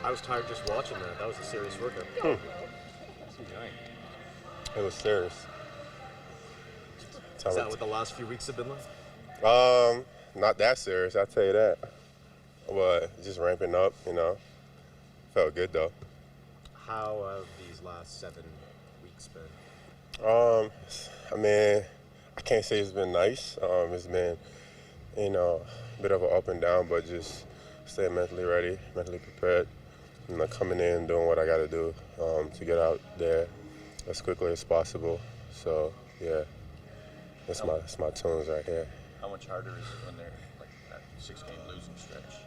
I was tired just watching that. That was a serious workout. What's he doing? It was serious. Is that what the last few weeks have been like? Not that serious, I'll tell you that. But just ramping up, Felt good though. How have these last 7 weeks been? I mean, I can't say it's been nice. It's been, a bit of an up and down, but just staying mentally ready, mentally prepared. Coming in, doing what I got to do to get out there as quickly as possible. So, yeah, that's my tunes right here. How much harder is it when they're like that 6-game losing stretch?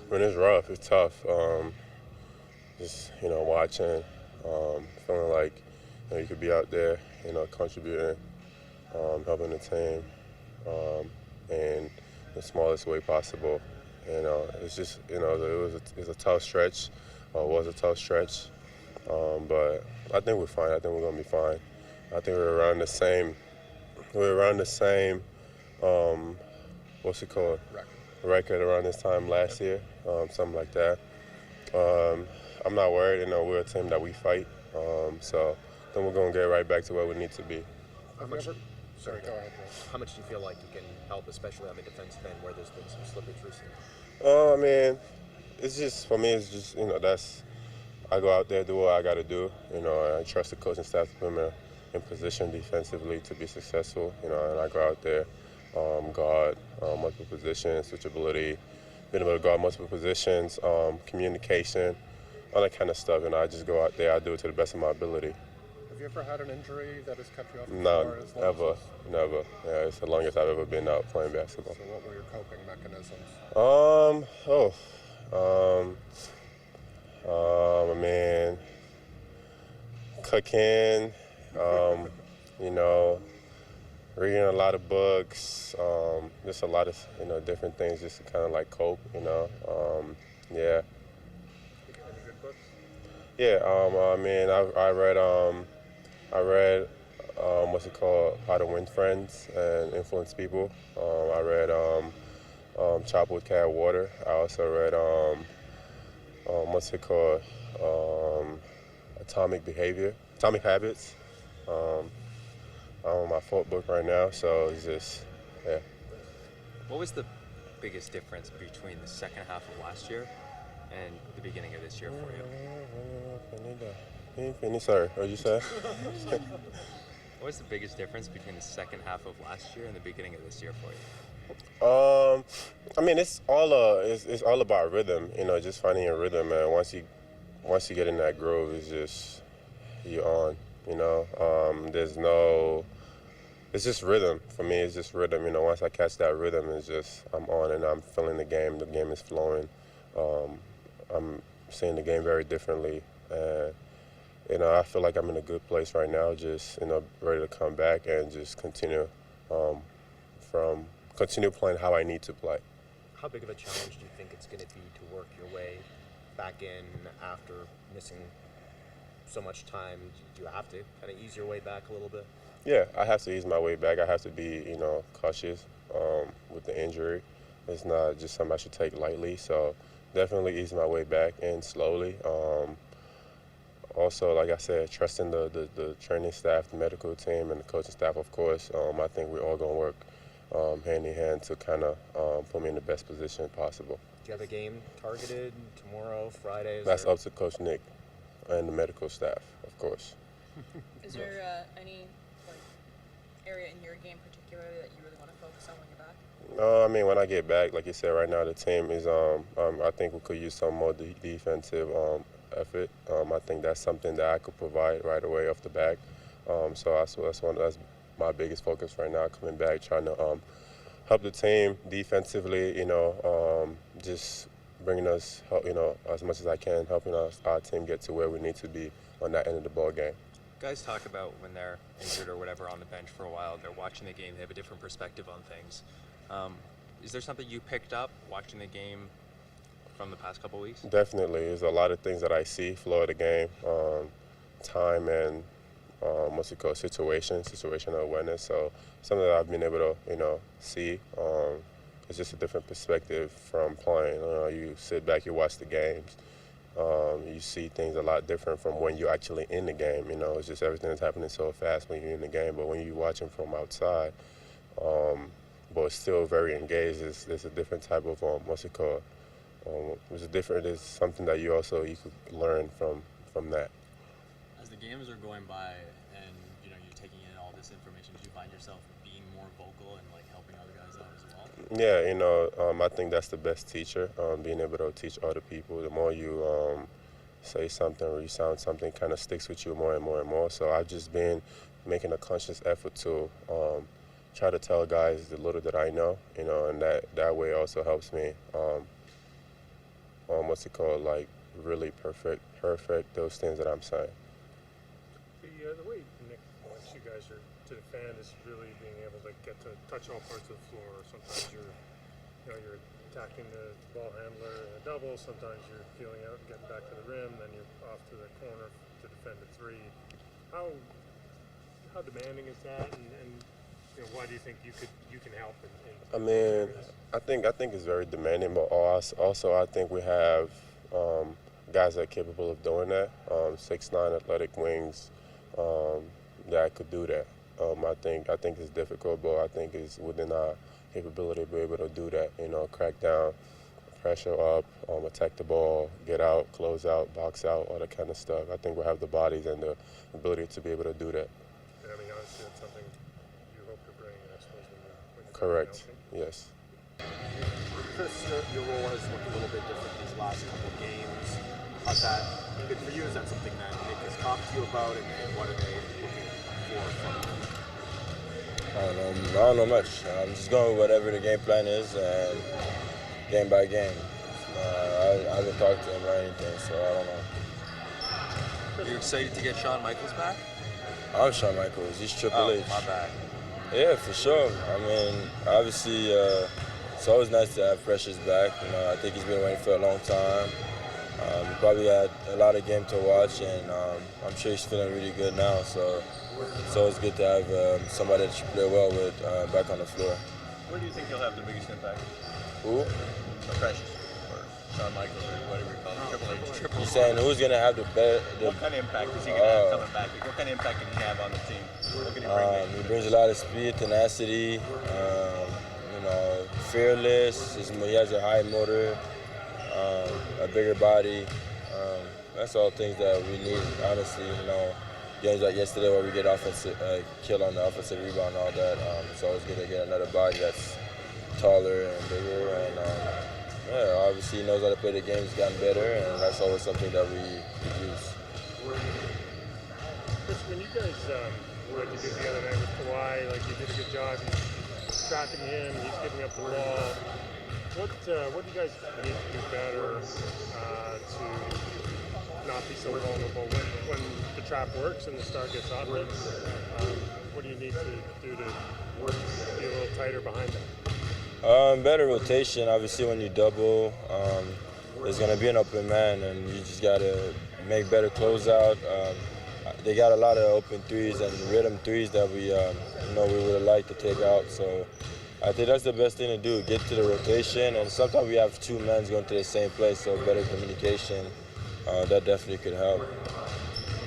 When it's rough, it's tough. Just watching, feeling like you could be out there, contributing, helping the team, in the smallest way possible. It's just it's a tough stretch. Was a tough stretch, but I think we're fine. I think we're gonna be fine. I think we're around the same. What's it called? Record around this time last year, something like that. I'm not worried. We're a team that we fight. So then we're gonna get right back to where we need to be. Sorry, go ahead. How much do you feel like you can help, especially on the defensive end, where there's been some slippage recently? I mean, it's just for me. It's just I go out there, do what I got to do. I trust the coaching staff to put me in position defensively to be successful. And I go out there, guard multiple positions, switchability, being able to guard multiple positions, communication, all that kind of stuff. I just go out there, I do it to the best of my ability. Have you ever had an injury that has kept you off the No, floor? never. Yeah, it's the longest I've ever been out playing basketball. So what were your coping mechanisms? I mean, cooking, reading a lot of books, just a lot of, different things just to kind of like cope, yeah. Any good books? Yeah, I read, what's it called, How to Win Friends and Influence People. I read Chop with Cat Water. I also read, what's it called, Atomic Habits. I'm on my 4th book right now, so it's just, yeah. What was the biggest difference between the second half of last year and the beginning of this year for you? Sorry, what did you say? What was the biggest difference between the second half of last year and the beginning of this year for you? I mean, it's all about rhythm, just finding your rhythm, man. Once you get in that groove, it's just you're on, it's just rhythm. For me, it's just rhythm, once I catch that rhythm, it's just I'm on and I'm feeling the game is flowing. I'm seeing the game very differently, and I feel like I'm in a good place right now, just ready to come back and just continue playing how I need to play. How big of a challenge do you think it's going to be to work your way back in after missing so much time? Do you have to kind of ease your way back a little bit? Yeah, I have to ease my way back. I have to be, cautious with the injury. It's not just something I should take lightly. So definitely ease my way back in slowly. Also, like I said, trusting the training staff, the medical team, and the coaching staff, of course. I think we're all going to work hand in hand to kind of put me in the best position possible. Do you have a game targeted tomorrow, Friday? That's up to Coach Nick and the medical staff, of course. Is there any area in your game particularly that you really want to focus on when you're back? I mean, when I get back, like you said, right now the team is. I think we could use some more defensive effort. I think that's something that I could provide right away off the back. So that's my biggest focus right now, coming back, trying to help the team defensively. Just bringing us, as much as I can, helping our team get to where we need to be on that end of the ball game. Guys talk about when they're injured or whatever on the bench for a while, they're watching the game, they have a different perspective on things. Is there something you picked up watching the game from the past couple weeks? Definitely. There's a lot of things that I see, flow of the game, time and situational awareness. So something that I've been able to, see. It's just a different perspective from playing. You sit back, you watch the games, You see things a lot different from when you're actually in the game. You know, it's just everything is happening so fast when you're in the game. But when you're watching from outside, but still very engaged, there's a different type of what's it called? It's something that you could learn from that. As the games are going by and you're taking in all this information, do you find yourself being more vocal and like helping other guys out as well? Yeah, I think that's the best teacher, being able to teach other people. The more you say something or you sound something, kind of sticks with you more and more and more. So I've just been making a conscious effort to try to tell guys the little that I know, and that way also helps me, like really perfect those things that I'm saying. The way Nick wants you guys to defend is really being able to get to touch all parts of the floor. Sometimes you're attacking the ball handler in a double. Sometimes you're feeling out and getting back to the rim. Then you're off to the corner to defend a three. How demanding is that? And why do you think you can help? I think it's very demanding, but also I think we have guys that are capable of doing that. 6'9" athletic wings that could do that. I think it's difficult, but I think it's within our capability to be able to do that. Crack down, pressure up, attack the ball, get out, close out, box out, all that kind of stuff. I think we have the bodies and the ability to be able to do that. And obviously that's something you hope to bring, I suppose, when you're Correct. Yes. Chris, your role has looked a little bit different these last couple of games. How's that been for you? Is that something that Nick has talked to you about, and what are they looking for from you? I don't know much. I'm just going with whatever the game plan is, and game by game. I haven't talked to him or anything, so I don't know. Are you excited to get Shawn Michaels back? I'm Shawn Michaels. He's Triple H. My bad. Yeah, for sure. Obviously, it's always nice to have Precious back. I think he's been waiting for a long time. He probably had a lot of game to watch, and I'm sure he's feeling really good now. So it's always good to have somebody that you play well with back on the floor. Where do you think he'll have the biggest impact? Who? Precious or Shawn Michaels or whatever you call him, Triple H. You're saying who's gonna have the best? What kind of impact is he gonna have coming back? What kind of impact can he have on the team? What can he bring? He brings a lot of speed, tenacity. Fearless. He has a high motor, a bigger body. That's all things that we need, honestly. Games like yesterday where we get offensive kill on the offensive rebound and all that. It's always good to get another body that's taller and bigger. And obviously he knows how to play the game. He's gotten better, and that's always something that we use. Chris, when you guys, what you did the other night with Kawhi, like you did a good job. He's tracking him. He's giving up the ball. What do you guys need to do better to not be so vulnerable when the trap works and the star gets hot? What do you need to do to be a little tighter behind them? Better rotation. Obviously, when you double, there's going to be an open man, and you just got to make better closeout. They got a lot of open threes and rhythm threes that we would have liked to take out. So I think that's the best thing to do, get to the rotation. And sometimes we have two men going to the same place, so better communication, that definitely could help.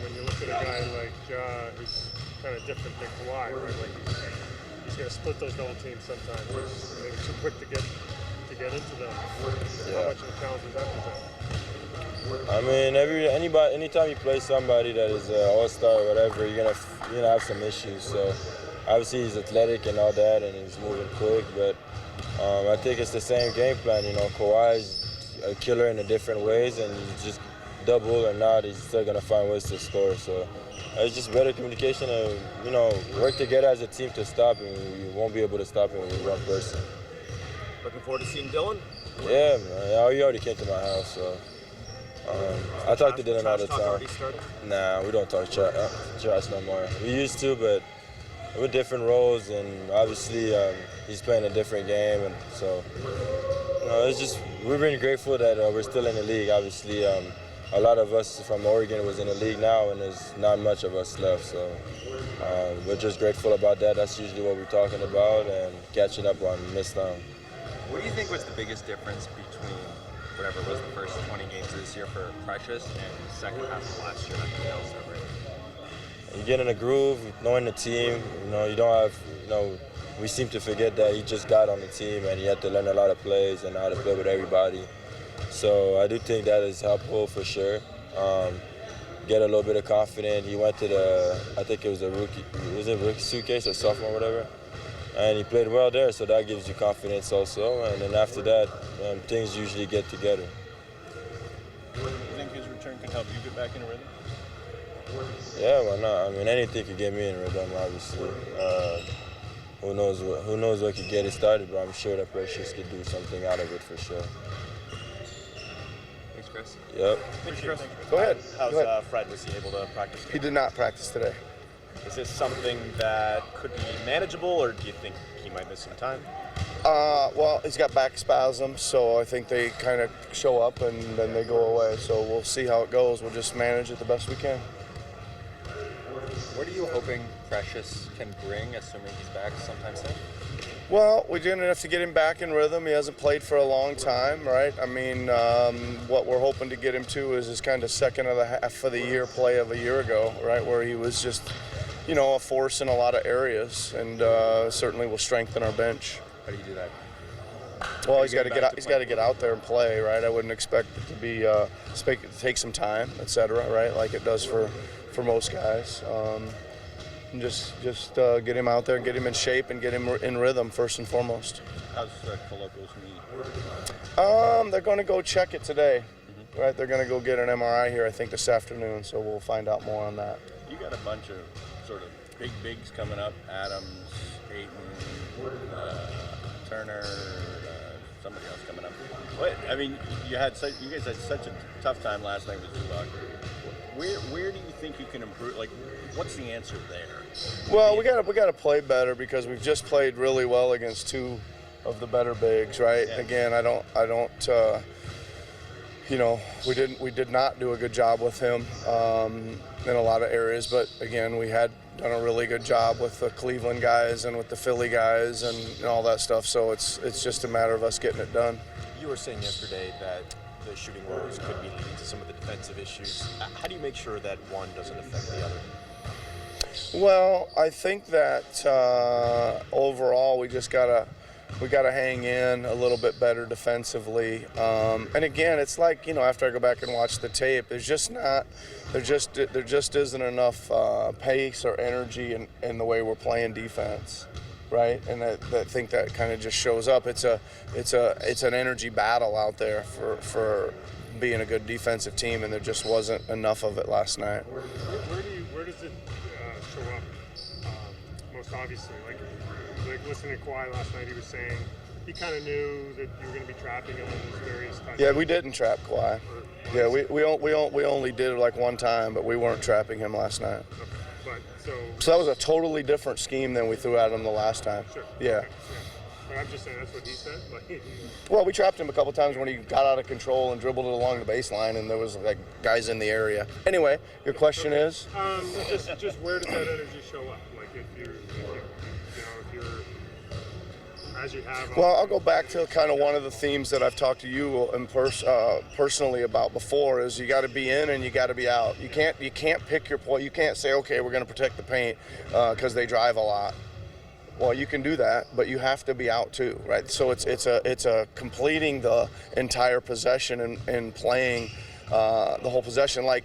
When you look at a guy like Ja, who's kind of different than Kawhi, right? Like he's going to split those double teams sometimes. He's maybe too quick to get into them. How much of a challenge is that present? Anytime you play somebody that is an all-star or whatever, you're gonna have some issues. So obviously he's athletic and all that, and he's moving quick. But I think it's the same game plan. Kawhi's a killer in a different ways, and you just double or not, he's still gonna find ways to score. So it's just better communication and work together as a team to stop him. We won't be able to stop him with one person. Looking forward to seeing Dylan? Yeah, man. He already came to my house, so. I talk to Dylan all the time. Nah, we don't talk trash no more. We used to, but with different roles, and obviously he's playing a different game, and so it's just we're really grateful that we're still in the league. Obviously, a lot of us from Oregon was in the league now, and there's not much of us left. So we're just grateful about that. That's usually what we're talking about, and catching up on missed time. What do you think was the biggest difference between whatever was the first 20 games of this year for Precious and the second half of last year after the All-Star break? You get in a groove, knowing the team. You don't have, we seem to forget that he just got on the team and he had to learn a lot of plays and how to play with everybody. So I do think that is helpful for sure. Get a little bit of confidence. He went to I think it was a rookie suitcase or sophomore, whatever. And he played well there, so that gives you confidence also. And then after that, things usually get together. Do you think his return can help you get back in a rhythm? Yeah, why not? I mean, anything could get me in rhythm, obviously. Who knows what could get it started, but I'm sure that Precious could do something out of it for sure. Thanks, Chris. Yep. Thanks, Chris. Go ahead. How's Go ahead. Fred? Was he able to practice? He did not practice today. Is this something that could be manageable, or do you think he might miss some time? Well, he's got back spasms, so I think they kind of show up and then they go away. So we'll see how it goes. We'll just manage it the best we can. What are you hoping Precious can bring, assuming he's back sometime soon? Well, we didn't have to get him back in rhythm. He hasn't played for a long time, right? I mean, what we're hoping to get him to is his kind of second of the half of the year play of a year ago, right, where he was just, a force in a lot of areas, and certainly will strengthen our bench. How do you do that? Well, he's got to get out. He's got to get out there and play, right? I wouldn't expect it to be take some time, et cetera, right? Like it does for most guys. And just get him out there and get him in shape and get him in rhythm first and foremost. How's Coloco's knee? They're going to go check it today, right? They're going to go get an MRI here, I think, this afternoon. So we'll find out more on that. You got a bunch of sort of big bigs coming up: Adams, Ayton, Turner, somebody else coming up. What? I mean, you guys had such a tough time last night with Zubac. Where do you think you can improve? Like, what's the answer there? Well, we got to play better because we've just played really well against two of the better bigs, right? Yeah. Again, I don't. We did not do a good job with him in a lot of areas, but again, we had done a really good job with the Cleveland guys and with the Philly guys and all that stuff. So it's just a matter of us getting it done. You were saying yesterday that the shooting woes could be leading to some of the defensive issues. How do you make sure that one doesn't affect the other? Well, I think that overall we just gotta hang in a little bit better defensively. And again, it's like after I go back and watch the tape, there just isn't enough pace or energy in the way we're playing defense, right? And I think that kind of just shows up. It's an energy battle out there for being a good defensive team, and there just wasn't enough of it last night. Where does it show up most obviously? Like listening to Kawhi last night, he was saying he kind of knew that you were going to be trapping him in those various touches. Yeah, we didn't trap Kawhi. Yeah, we only did it like one time, but we weren't trapping him last night. Okay. But So that was a totally different scheme than we threw at him the last time. Sure. Yeah. Okay. But I'm just saying that's what he said. Well, we trapped him a couple times when he got out of control and dribbled it along the baseline, and there was like guys in the area. Anyway, your question is? Just where does that energy show up? Like if you're as you have. Well, I'll go back to kind of one of the themes that I've talked to you personally about before is you got to be in and you got to be out. You can't pick your point. You can't say, okay, we're going to protect the paint because they drive a lot. Well, you can do that, but you have to be out too, right? So it's a completing the entire possession and playing the whole possession. Like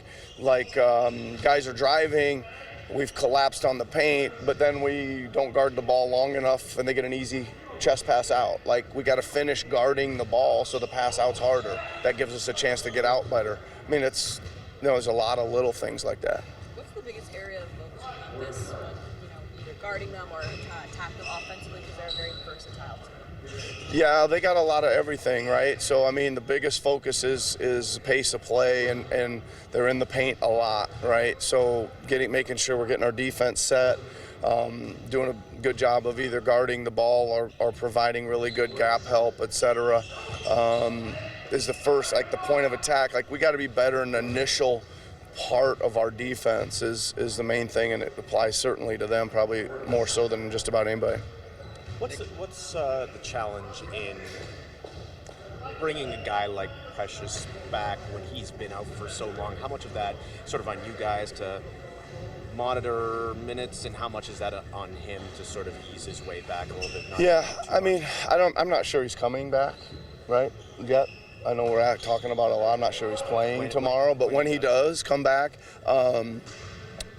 guys are driving, we've collapsed on the paint, but then we don't guard the ball long enough, and they get an easy chest pass out. Like we got to finish guarding the ball so the pass out's harder. That gives us a chance to get out better. I mean, there's a lot of little things like that. What's the biggest area of focus on this? Either guarding them or attack them offensively because they're very versatile too. Yeah, they got a lot of everything, right? So I mean, the biggest focus is pace of play, and they're in the paint a lot, right? So making sure we're getting our defense set. Doing a good job of either guarding the ball or providing really good gap help, etc. Is the first, the point of attack. Like we got to be better in the initial part of our defense is the main thing, and it applies certainly to them, probably more so than just about anybody. What's the challenge in bringing a guy like Precious back when he's been out for so long, how much of that sort of on you guys to monitor minutes, and how much is that on him to sort of ease his way back a little bit? Yeah, I mean, I'm not sure he's coming back, right, yet. I know we're talking about it a lot. I'm not sure he's playing tomorrow, but when he does come back, I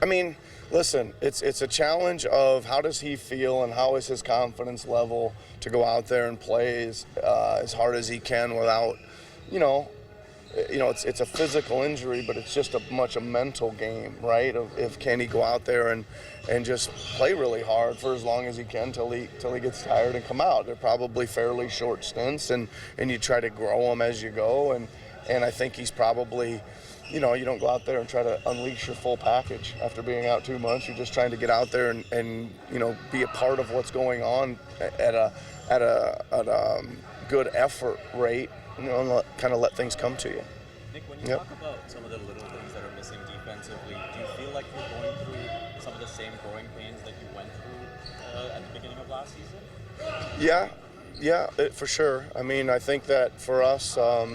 mean, listen, it's a challenge of how does he feel and how is his confidence level to go out there and play as hard as he can without, it's a physical injury, but it's just a mental game, right? If can he go out there and just play really hard for as long as he can till he gets tired and come out. They're probably fairly short stints, and you try to grow them as you go, and I think he's probably, you don't go out there and try to unleash your full package after being out 2 months. You're just trying to get out there and be a part of what's going on at a good effort rate. And kind of let things come to you. Nick, when you talk about some of the little things that are missing defensively, do you feel like you're going through some of the same growing pains that you went through at the beginning of last season? Yeah, for sure. I mean, I think that for us, the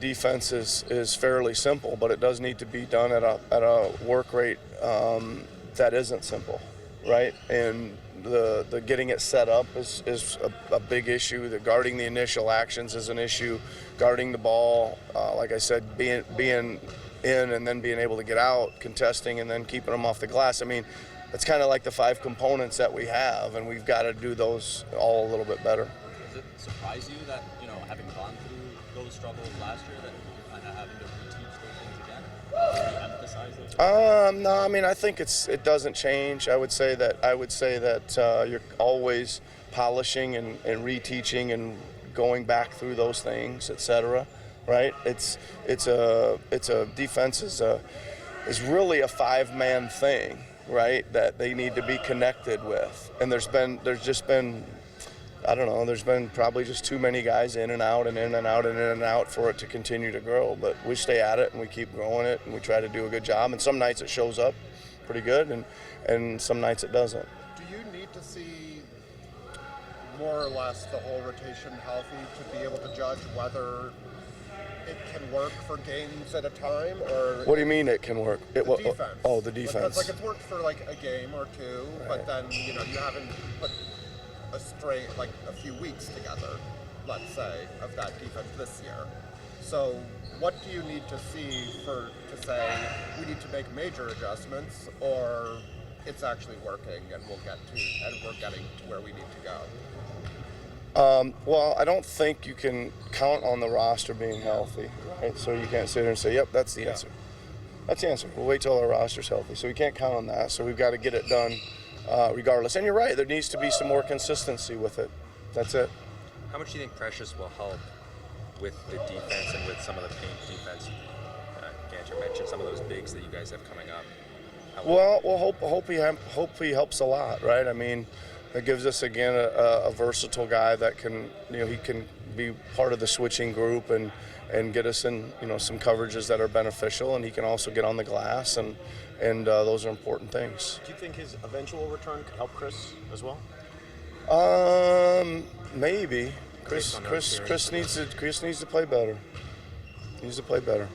defense is fairly simple, but it does need to be done at a work rate that isn't simple, right? And the getting it set up is a big issue. The guarding the initial actions is an issue. Guarding the ball, like I said, being in and then being able to get out, contesting, and then keeping them off the glass. I mean, it's kind of like the 5 components that we have, and we've got to do those all a little bit better. Does it surprise you that, having gone through those struggles last year, that you're kind of having to reteach those things again? Re-emphasize those? No, I mean, I think it doesn't change. I would say that you're always polishing and reteaching and going back through those things, etc. Right? It's a defense is really a 5-man thing, right? That they need to be connected with, and there's been probably just too many guys in and out and in and out and in and out for it to continue to grow. But we stay at it and we keep growing it and we try to do a good job. And some nights it shows up pretty good and some nights it doesn't. Do you need to see more or less the whole rotation healthy to be able to judge whether it can work for games at a time? Or what do you mean it can work? The defense. Oh, the defense. Because it's worked for a game or two, right. But then you haven't put a few weeks together, let's say, of that defense this year. So what do you need to see to say we need to make major adjustments, or it's actually working and we're getting to where we need to go? Well, I don't think you can count on the roster being healthy, right? So you can't sit there and say, yep, that's the answer. That's the answer. We'll wait till our roster's healthy. So we can't count on that. So we've got to get it done regardless. And you're right, there needs to be some more consistency with it. That's it. How much do you think Precious will help with the defense and with some of the paint defense? Gancher mentioned some of those bigs that you guys have coming up. Well, we'll hope he helps a lot, right? I mean, it gives us again a versatile guy that can, he can be part of the switching group and get us in, some coverages that are beneficial, and he can also get on the glass, and those are important things. Do you think his eventual return could help Chris as well? Maybe. Chris needs to play better. He needs to play better.